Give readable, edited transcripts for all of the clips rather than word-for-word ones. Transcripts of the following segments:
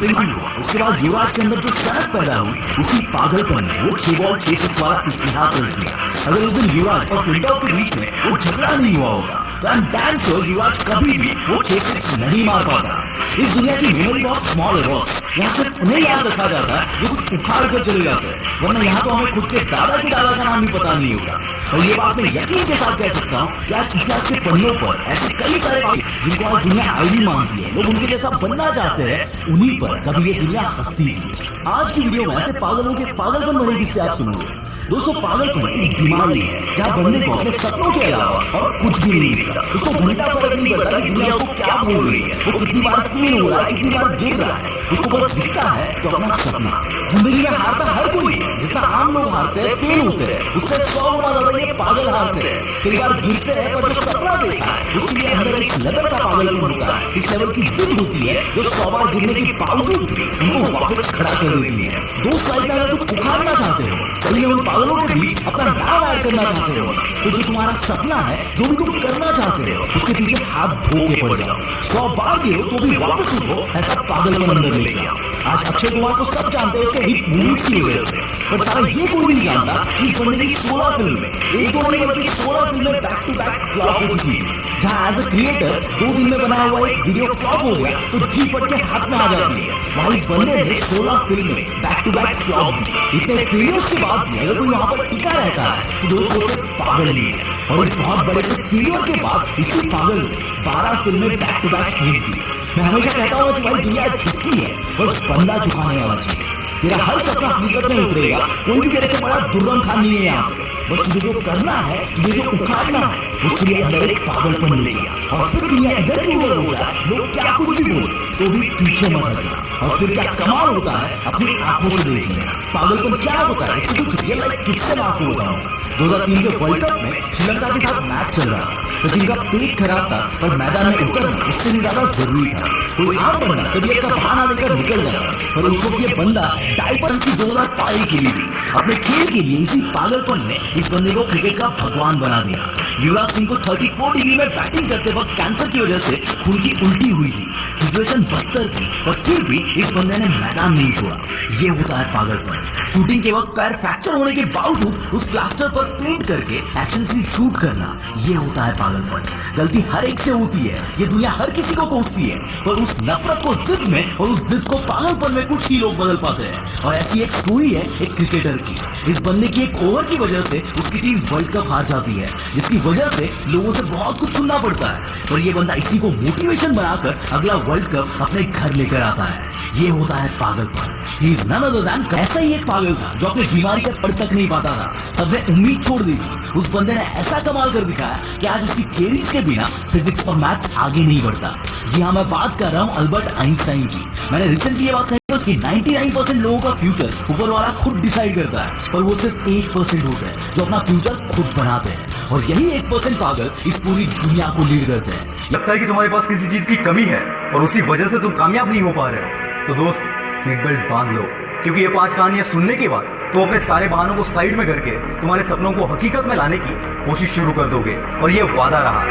Tinkle हुआ। उसके बाद युवराज के अंदर जो सनक पैदा हुई, उसी पागलपन ने वो 6 बॉल 6 सिक्स वाला इतिहास रच दिया। अगर उस दिन युवराज और फिल्डर के बीच में वो झगड़ा नहीं हुआ होगा तो आई एम डैम श्योर युवराज कभी भी वो 6 सिक्स नहीं मार पाता। इस दुनिया की मेमोरी बहुत स्मॉल है बॉस। यहाँ सिर्फ उन्हें याद रखा जाता है जो कुछ उखाड़ कर चले जाते हैं, वरना यहाँ तो हमें खुद के दादा के दादा का नाम भी पता नहीं होगा। और ये बात मैं यकीन के साथ कह सकता हूँ कि आज इतिहास के पन्नों पर ऐसे कई सारे जिनको आज दुनिया आइडल मानती है, लोग उनके जैसा बनना चाहते हैं, उन्हीं पर कभी ये दुनिया हंसती है। आज की वीडियो में ऐसे पागलों के पागलपन भरे किस्से आप सुनोगे। दोस्तों, पागलपन एक बीमारी है जहाँ बनने को अपने सपनों के अलावा और कुछ भी नहीं दिखता। उसको घंटा फर्क नहीं पड़ता कि दुनिया उसको क्या बोल रही है, वो कितनी बार फेल हो रहा है, कितनी बार गिर रहा है, उसको बस दिखता है तो अपना सपना। जिंदगी में हारता हर कोई है, जितना आम लोग हारते हैं, फेल होते हैं, उससे 100 गुना ज्यादा ये पागल हारते हैं। कई बार गिरते हैं पर जो सपना देखा है उसके लिए अंदर इस लेवल का पागलपन होता है, इस लेवल की जिद होती है जो 100 बार गिरने के बावजूद भी उनको वापस खड़ा कर देती है। दोस्त, लाइफ में अगर कुछ उखाड़ना चाहते हो, सही में उन पागलों के बीच अपना नाम ऐड करना चाहते हो, तो जो तुम्हारा सपना है, जो भी तुम करना चाहते हो, उसके पीछे हाथ धो के पड़ जाओ। 100 बार गिरो तो भी वापस उठो, ऐसा पागलपन अंदर लेके आओ। आज अक्षय कुमार को सब जानते हैं उसके हिट मूवीज की वजह से, पर सारा ये कोई नहीं जानता कि इस बंदे की 16 फिल्में, एक दो नहीं बल्कि 16 फिल्में बैक टू बैक फ्लॉप हो चुकी है। जहां एज अ क्रिएटर 2 दिन में बनाया हुआ एक वीडियो फ्लॉप हो गया तो जी फट के हाथ में आ जाती है। वहीं बंदे ने 16 फिल्में बैक टू बैक फ्लॉप दी। इतने फेलियर्स के बाद भी अगर कोई यहाँ पर टिका रहता है तो दोस्तों से पागल ही है। और इस बहुत बड़े से फेलियर के बाद इसी पागल ने 12 फिल्में बैक टू बैक हिट दी। मैं हमेशा कहता हूँ कि भाई दुनिया झुकती है, बस बंदा झुकाने वाला चाहिए। तेरा हर सपना हकीकत में उतरेगा, कोई भी तेरे से बड़ा दुर्गम खान नहीं है यहाँ पे। बस तुझे जो करना है, तुझे जो उखाड़ना है, उसके लिए अंदर एक पागलपन लेगा। और फिर दुनिया इधर भी उधर हो जाए, लोग क्या कुछ भी बोले तो भी पीछे मत हटना। और फिर क्या कमाल होता है अपनी आंखों से देखने। पागलपन क्या होता है इसके कुछ रियल लाइफ किस्से मैं आपको बताऊंगा। 2003 के वर्ल्ड कप में श्रीलंका के साथ मैच चल रहा था। सचिन का पेट खराब था पर मैदान में उतरना उससे भी ज्यादा जरूरी था। कोई आम बंदा तबीयत का बहाना देकर निकल जाता, पर उस वक्त ये बंदा डाइपर्स की जोरदार पारी खेली थी। अपने खेल के लिए इसी पागलपन ने इस बंदे को क्रिकेट का भगवान बना दिया। युवराज सिंह को 34 डिग्री में बैटिंग करते वक्त कैंसर की वजह से खून की उल्टी हुई थी। सिचुएशन बदतर थी पर फिर भी इस बंदे ने मैदान नहीं छोड़ा। ये होता है पागलपन। शूटिंग के वक्त पैर फ्रैक्चर होने के बावजूद उस प्लास्टर पर पेंट करके एक्शन सीन शूट करना, ये होता है पागलपन। गलती हर एक से होती है, ये दुनिया हर किसी को कोसती है, पर उस नफरत को जिद में और उस जिद को पागलपन में कुछ ही लोग बदल पाते हैं। और ऐसी एक स्टोरी है एक क्रिकेटर की। इस बंदे की एक ओवर की वजह से उसकी टीम वर्ल्ड कप हार जाती है, जिसकी वजह से लोगों से बहुत कुछ सुनना पड़ता है। पर ये बंदा इसी को मोटिवेशन बनाकर अगला वर्ल्ड कप अपने घर लेकर आता है। ये होता है पागलपन। He is none other than ऐसा ही एक पागल था जो अपनी बीमारी का पढ़ तक नहीं पाता था। सबने उम्मीद छोड़ दी थी। उस बंदे ने ऐसा कमाल कर दिखाया कि आज उसकी थियरीज के बिना फिजिक्स और मैथ्स आगे नहीं बढ़ता। जी हाँ, मैं बात कर रहा हूँ अल्बर्ट आइंस्टाइन की। मैंने रिसेंटली ये बात कही कि 99% लोगों का फ्यूचर ऊपर वाला खुद डिसाइड करता है, पर वो सिर्फ 1% होते हैं जो अपना फ्यूचर खुद बनाते हैं। और यही 1% पागल इस पूरी दुनिया को लीड करते हैं। लगता है कि तुम्हारे पास किसी चीज की कमी है और उसी वजह से तुम कामयाब नहीं हो पा रहे हो, तो दोस्त सीट बेल्ट बांध लो, क्योंकि ये 5 कहानियां सुनने के बाद तो अपने सारे बहानों को साइड में करके तुम्हारे सपनों को हकीकत में लाने की कोशिश शुरू कर दोगे। और ये वादा रहा।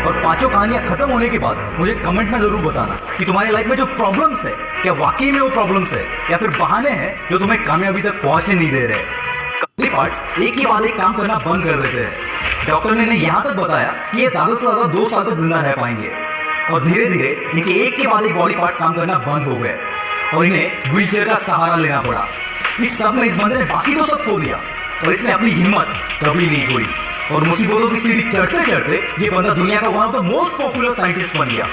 और 5 कहानियां खत्म होने के बाद मुझे कमेंट में जरूर बताना कि तुम्हारी लाइफ में जो प्रॉब्लम्स है, क्या वाकई में वो प्रॉब्लम्स है या फिर बहाने हैं जो तुम्हें कामयाबी तक पहुंचने नहीं दे रहे। कई पार्ट्स एक ही बाद एक काम करना बंद कर देते हैं। डॉक्टर ने यहाँ तक बताया कि ये ज्यादा से ज्यादा 2 साल तक जिंदा रह पाएंगे। और धीरे धीरे इनके एक के बाद एक बॉडी पार्ट्स काम करना बंद हो गए और इन्हें व्हीलचेयर का सहारा लेना पड़ा। इस सब में इस बंदे ने बाकी तो सब खो दिया और इसने अपनी हिम्मत कभी नहीं खोई। और मुसीबतों की सीढ़ी चढ़ते चढ़ते ये बंदा दुनिया का one of the most popular scientist बन गया,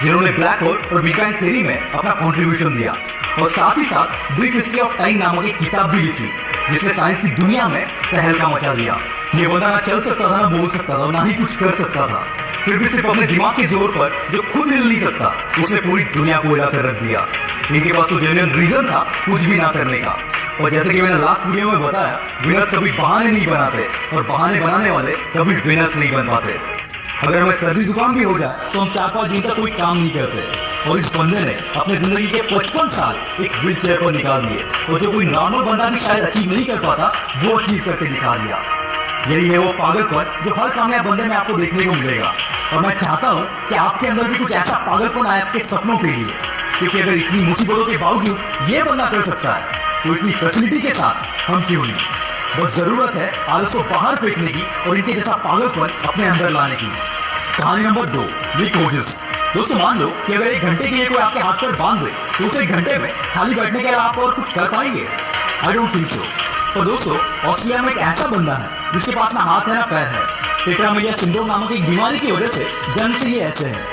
जिन्होंने ब्लैक होल और बिग बैंग थ्योरी में अपना कंट्रीब्यूशन दिया। और साथ ही साथ ब्रीफ हिस्ट्री ऑफ टाइम नामक एक किताब भी लिखी, जिसने साइंस की दुनिया में तहलका मचा दिया। ये बंदा ना चल सकता था, ना बोल सकता था, ना ही कुछ कर सकता था, फिर भी सिर्फ अपने दिमाग के जोर पर, जो खुद हिल नहीं सकता, उसने पूरी दुनिया को हिला कर रख दिया। इनके पास तो जेन्युइन रीजन था कुछ भी ना करने का। और जैसे कि मैंने लास्ट वीडियो में बताया, विनर्स कभी बहाने नहीं बनाते और बहाने बनाने वाले कभी विनर्स नहीं बन पाते। अगर हमें सर्दी जुकाम भी हो जाए तो हम 4-5 दिन तक कोई काम नहीं करते। और इस बंदे ने अपने जिंदगी के 55 साल एक व्हील चेयर पर निकाल दिए, और जो कोई नॉर्मल बंदा भी शायद अचीव नहीं कर पाता, वो अचीव करके दिखा दिया। यही है वो पागलपन जो हर कामयाब बंदे में आपको देखने को मिलेगा। और मैं चाहता हूँ कि आपके अंदर भी कुछ ऐसा पागलपन आए आपके सपनों के लिए। क्योंकि अगर इतनी मुसीबतों के बावजूद ये बंदा कर सकता है तो इतनी फैसिलिटी के साथ हम क्यों नहीं। बस जरूरत है आलस को बाहर फेंकने की और इनके जैसा पागलपन अपने अंदर लाने की। कहानी नंबर 2, निक वोजस। दोस्तों मान लो कि अगर 1 घंटे के लिए कोई आपके हाथ पर बांध दे तो उसे 1 घंटे में खाली बैठने के अलावा आप और कुछ कर पाएंगे? I don't think so. पर दोस्तों ऑस्ट्रेलिया में एक ऐसा बंदा है जिसके पास ना हाथ है ना पैर है। टेट्रामेलिया सिंड्रोम नामक एक बीमारी की वजह से जन्म से ये ऐसे है।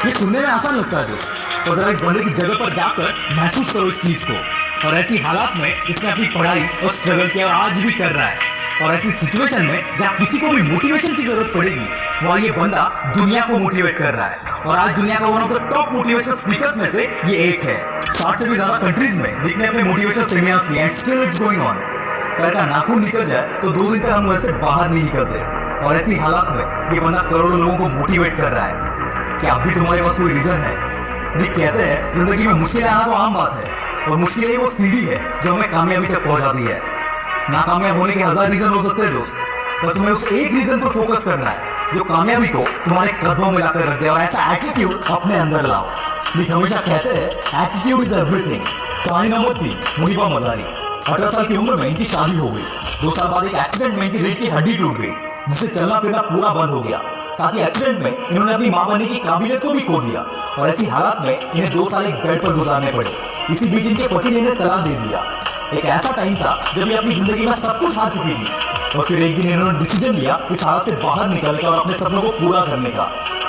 ये सुनने में आसान लगता है दोस्त, तो जरा इस बंदे की जगह पर जाकर महसूस करो इस चीज को। और ऐसी हालात में इसने अपनी पढ़ाई और स्ट्रगल किया और आज भी कर रहा है। और ऐसी सिचुएशन में जहाँ किसी को भी मोटिवेशन की जरूरत पड़ेगी वहाँ ये बंदा दुनिया को मोटिवेट कर रहा है। और आज दुनिया का one of the top motivation speakers में से ये एक है। 60 से भी ज्यादा कंट्रीज में निक ने अपने मोटिवेशन सेमिनार्स किए and still it's going on. पैर का नाखून निकल जाए तो 2 दिन तक हम वैसे बाहर नहीं निकलते। और ऐसी हालात में ये बंदा करोड़ों लोगों को मोटिवेट कर रहा है। क्या अभी तुम्हारे पास कोई रीजन है? निक कहते हैं जिंदगी में मुश्किलें आना तो आम बात है और मुश्किलें वो सीढ़ी है जो हमें कामयाबी तक पहुंचाती है। नाकामयाब होने के 1000 रीजन हो सकते हैं दोस्त, पर तुम्हें उस एक रीजन पर फोकस करना है जो कामयाबी को तुम्हारे कदमों में लाकर रख दे और ऐसा एटीट्यूड अपने अंदर लाओ। निक हमेशा कहते हैं एटीट्यूड इज एवरीथिंग। कहानी नंबर 3, मुनीबा मजारी। 18 साल की उम्र में इनकी शादी हो गई। 2 साल बाद एक एक्सीडेंट में इनकी रीढ़ की हड्डी टूट गई जिससे चलना फिरना पूरा बंद हो गया। साथ ही एक्सीडेंट में इन्होंने अपनी मां बनने की काबिलियत को भी खो दिया और ऐसी हालात में इन्हें 2 साल एक बेड पर गुजारने पड़े। इसी बीच इनके पति ने इन्हें तलाक दे दिया। एक ऐसा टाइम था जब ये अपनी जिंदगी में सब कुछ हार चुकी थी और फिर एक दिन इन्होंने डिसीजन लिया इस हालत से बाहर निकलने का और अपने सपनों को पूरा करने का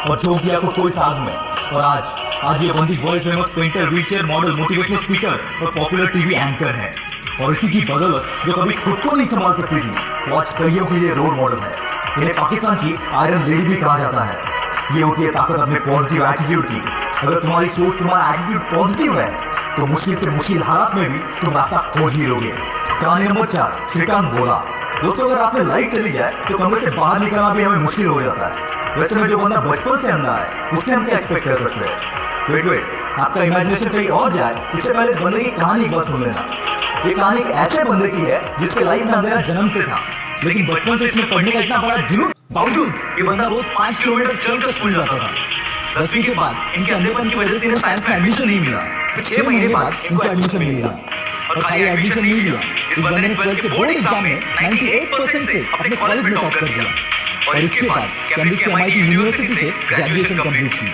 और झोंक दिया को कोई साग में। और आज ये बंदी world famous painter, wheelchair model, motivational speaker और पॉपुलर टीवी एंकर है। और इसी की बदौलत जो कभी खुद को नहीं संभाल सकती थी वो आज कईयों के लिए रोल मॉडल है। इन्हें पाकिस्तान की आयरन लेडी भी कहा जाता है। ये होती है ताकत अपने पॉजिटिव एटीट्यूड की। अगर तुम्हारी सोच, तुम्हारा एटीट्यूड पॉजिटिव है तो मुश्किल से मुश्किल हालात में भी तुम रास्ता खोज ही लोगे। कहानी नंबर 4, श्रीकांत बोला। दोस्तों अगर रात में लाइट चली जाए तो कमरे से बाहर निकलना भी हमें मुश्किल हो जाता है। वैसे में जो बंदा बचपन से अंधा है उससे हम क्या एक्सपेक्ट कर सकते हैं? वेट, आपका इमेजिनेशन कहीं और जाए इससे पहले इस बंदे की कहानी एक बार सुन लेना। ये कहानी एक ऐसे बंदे की है जिसके लाइफ में अंधेरा जन्म से था, लेकिन बचपन से इसमें पढ़ने का इतना बड़ा जुनून बावजूद ये बंदा रोज 5 किलोमीटर चलकर स्कूल जाता था। 10वीं के बाद इनके अंधेपन की वजह से इन्हें साइंस में एडमिशन नहीं मिला। 6 महीने बाद इनको एडमिशन मिल गया और खाली एडमिशन नहीं लिया, इस बंदे ने 12th के बोर्ड एग्जाम में 98% से अपने कॉलेज में टॉप कर दिया और इसके बाद कैम्ब्रिज के MIT यूनिवर्सिटी से ग्रेजुएशन कंप्लीट की।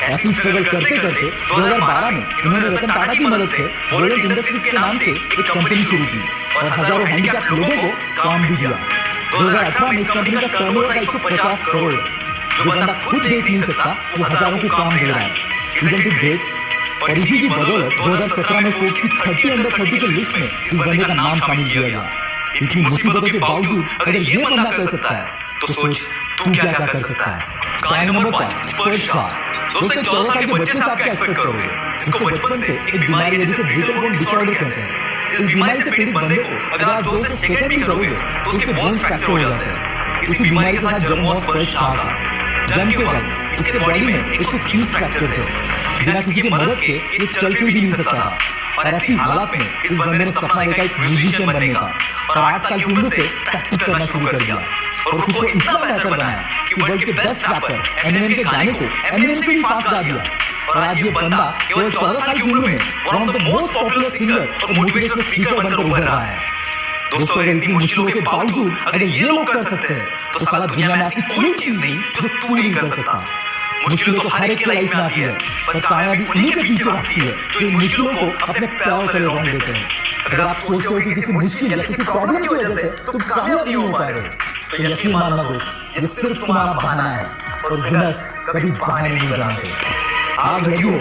ऐसी स्ट्रगल करते करते 2012 में इन्होंने रतन टाटा की मदद से वोलेंट इंडस्ट्रीज के नाम से एक कंपनी शुरू की और हजारों हैंडीकैप्ड लोगों को काम भी दिया। 2018 में इस कंपनी का टर्नओवर था 150 करोड़। जो बंदा खुद देख नहीं सकता वो हजारों को काम दे रहा है। Isn't it great? और इसी की बदौलत 2017 में फोर्ब्स की 30 अंडर 30 के लिस्ट में इस बंदे का नाम शामिल किया गया। इतनी मुसीबतों के बावजूद अगर ये बंदा कर सकता है तो सोच तू क्या क्या कर सकता है। कहानी नंबर 5, स्पर्श शाह। दोस्तों 14 साल के बच्चे से आप क्या एक्सपेक्ट करोगे? इसको बचपन से एक बीमारी है जिसे ब्रिटल बोन डिसऑर्डर कहते हैं। इस बीमारी से पीड़ित बंदे को अगर आप जोर से स्ट्रेटन भी करोगे तो उसके बोन्स फ्रैक्चर हो जाते हैं। इसी बीमारी के साथ जन्म हुआ स्पर्श शाह का। जन्म के बाद इसके बॉडी में 130 फ्रैक्चर थे। बिना किसी की मदद के ये चल फिर भी नहीं सकता था और ऐसी हालात में इस बंदे ने सपना देखा एक म्यूजिशियन बनने का और 8 साल की उम्र से प्रैक्टिस करना शुरू कर दिया और खुद को इतना बेहतर बनाया कि वर्ल्ड के बेस्ट रैपर एमिनेम के गाने को एमिनेम से भी फास्ट गा दिया। और आज ये बंदा केवल 14 साल की उम्र में one of the most popular singer और मोटिवेशनल स्पीकर बनकर उभर रहा है। दोस्तों अगर इतनी मुश्किलों के बावजूद अगर ये लोग कर सकते हैं तो साला दुनिया में ऐसी कोई चीज नहीं जो तू नहीं कर सकता। मुश्किलें तो हर एक की लाइफ में आती है पर कामयाबी उन्हीं के पीछे भागती है जो इन मुश्किलों को अपने पैरों तले रौंद देते हैं। अगर आप सोचते हो कि किसी मुश्किल या किसी प्रॉब्लम की वजह से तुम कामयाब नहीं हो पाए तो यकीन मानना दोस्त ये सिर्फ तुम्हारा बहाना है और विनर्स कभी बहाने नहीं बनाते। आप रेडी हो?